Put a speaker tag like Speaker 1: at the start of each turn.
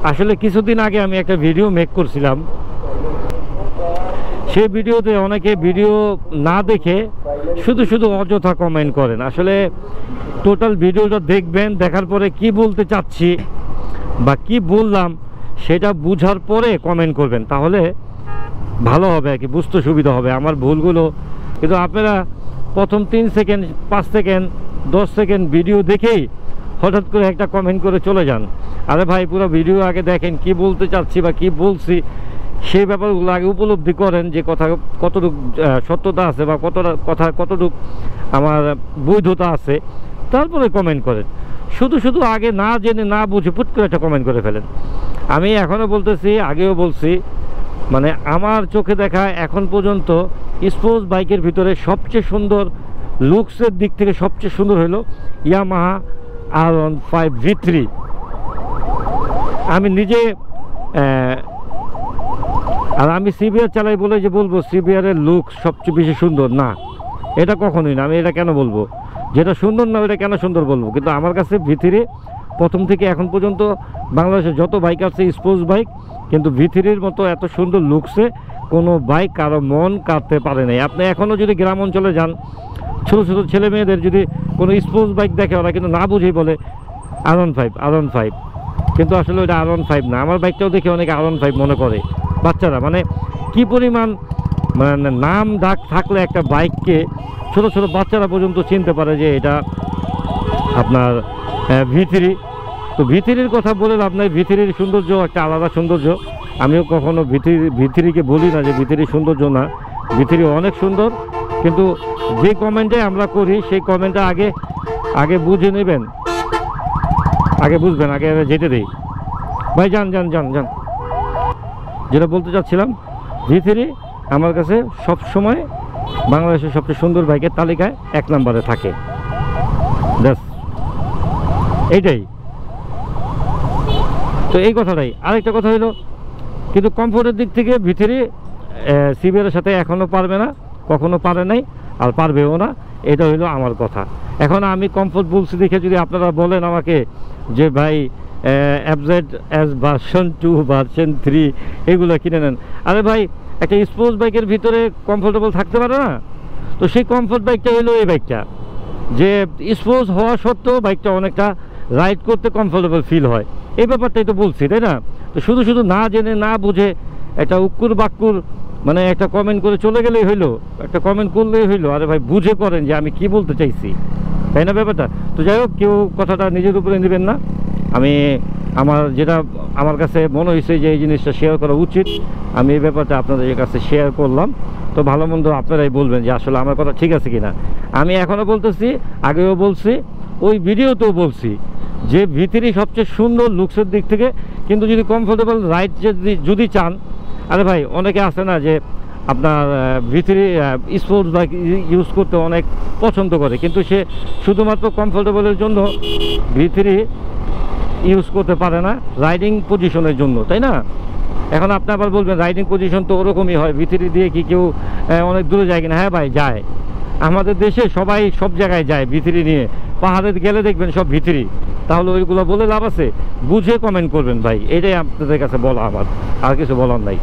Speaker 1: আসলে কিছুদিন আগে আমি একটা ভিডিও মেক করছিলাম, সেই ভিডিওতে অনেকে ভিডিও না দেখে শুধু শুধু অযথা কমেন্ট করেন। আসলে টোটাল ভিডিওটা দেখবেন, দেখার পরে কি বলতে চাচ্ছি বা কি বললাম সেটা বুঝার পরে কমেন্ট করবেন, তাহলে ভালো হবে আর কি, বুঝতে সুবিধা হবে আমার ভুলগুলো। কিন্তু আপনারা প্রথম 3 সেকেন্ড 5 সেকেন্ড 10 সেকেন্ড ভিডিও দেখেই হঠাৎ করে একটা কমেন্ট করে চলে যান। আরে ভাই, পুরো ভিডিও আগে দেখেন, কি বলতে চাচ্ছি বা কি বলছি সেই ব্যাপারগুলো আগে উপলব্ধি করেন, যে কথা কতটুকু সত্যতা আছে বা কথা কতটুকু আমার বৈধতা আছে, তারপরে কমেন্ট করেন। শুধু শুধু আগে না জেনে না বুঝে পুট করে একটা কমেন্ট করে ফেলেন। আমি এখনও বলতেছি, আগেও বলছি, মানে আমার চোখে দেখা এখন পর্যন্ত স্পোর্টস বাইকের ভিতরে সবচেয়ে সুন্দর, লুকসের দিক থেকে সবচেয়ে সুন্দর হলো ইয়ামাহা R15 V3। আমি নিজে আর আমি সিবিআর চালাই বলে যে বলবো সিবিআরের লুক সবচেয়ে বেশি সুন্দর না, এটা কখনোই না। আমি এটা কেন বলবো, যেটা সুন্দর না ওটা কেন সুন্দর বলবো? কিন্তু আমার কাছে V3 প্রথম থেকে এখন পর্যন্ত বাংলাদেশে যত বাইক আছে স্পোর্টস বাইক, কিন্তু V3-র মতো এত সুন্দর লুকসে কোনো বাইক কারো মন কাটতে পারে নাই। আপনি এখনও যদি গ্রাম অঞ্চলে যান, ছোটো ছোটো ছেলে মেয়েদের যদি কোনো স্পোর্টস বাইক দেখে, ওরা কিন্তু না বুঝেই বলে R15, কিন্তু আসলে ওইটা R15 না। আমার বাইকটাও দেখে অনেকে R15 মনে করে বাচ্চারা। মানে কি পরিমাণ মানে নাম ডাক থাকলে একটা বাইককে ছোট ছোট বাচ্চারা পর্যন্ত চিনতে পারে যে এটা আপনার V3। তো V3-র কথা বলে লাভ নাই, V3-র সৌন্দর্য একটা আলাদা সৌন্দর্য। আমিও কখনো V3-কে বলি না যে V3 সৌন্দর্য না, V3 অনেক সুন্দর। কিন্তু যে কমেন্টে আমরা করি সেই কমেন্টটা আগে বুঝে নেবেন, আগে বুঝবেন, আগে যেতে দেই। ভাই যান, যেটা বলতে চাচ্ছিলাম, V3 আমার কাছে সবসময় বাংলাদেশের সবচেয়ে সুন্দর বাইকের তালিকায় 1 নম্বরে থাকে। এইটাই তো, এই কথাটাই। আরেকটা কথা হলো, কিন্তু কমফোর্টের দিক থেকে V3 সিবিআরের সাথে এখনও পারবে না, কখনো পারে নাই, আর পারবেও না। এটা হইলো আমার কথা। এখন আমি কমফোর্ট বলছি দেখে যদি আপনারা বলেন আমাকে যে ভাই FZS ভার্সন 2 ভার্সন 3 এগুলো কিনে নেন, আরে ভাই একটা স্পোর্টস বাইকের ভিতরে কমফোর্টেবল থাকতে পারে না? তো সেই কমফোর্ট বাইকটা হলো এই বাইকটা, যে স্পোর্টস হওয়া সত্ত্বেও বাইকটা অনেকটা রাইড করতে কমফোর্টেবল ফিল হয়। এই ব্যাপারটাই তো বলছি, তাই না? তো শুধু শুধু না জেনে না বুঝে একটা উক্কুর বাক্কুর মানে একটা কমেন্ট করে চলে গেলেই হইলো, একটা কমেন্ট করলেই হইলো। আরে ভাই, বুঝে করেন যে আমি কি বলতে চাইছি, তাই না ব্যাপারটা? তো যাই হোক, কেউ কথাটা নিজের উপরে নেবেন না। আমি যেটা আমার কাছে মনে হয়েছে যে এই জিনিসটা শেয়ার করা উচিত, আমি এই ব্যাপারটা আপনাদের কাছে শেয়ার করলাম। তো ভালো মন্দ আপনারাই বলবেন যে আসলে আমার কথা ঠিক আছে কিনা। আমি এখনও বলতেছি, আগেও বলছি, ওই ভিডিওতেও বলছি যে V3 সবচেয়ে সুন্দর লুকসের দিক থেকে, কিন্তু যদি কমফোর্টেবল রাইড যদি চান, আরে ভাই অনেকে আছে না যে আপনার V3 স্পোর্টস বাইক ইউজ করতে অনেক পছন্দ করে, কিন্তু সে শুধুমাত্র কমফোর্টেবলের জন্য V3 ইউজ করতে পারে না, রাইডিং পজিশনের জন্য, তাই না? এখন আপনি আবার বলবেন রাইডিং পজিশন তো ওরকমই হয়, V3 দিয়ে কি কেউ অনেক দূরে যায় কিনা? হ্যাঁ ভাই, যায়। আমাদের দেশে সবাই সব জায়গায় যায় V3 নিয়ে, পাহাড়ে গেলে দেখবেন সব V3। তাহলে ওইগুলো বলে লাভ আছে? বুঝে কমেন্ট করবেন ভাই, এটাই আপনাদের কাছে বলা, আমার আর কিছু বলার নাই।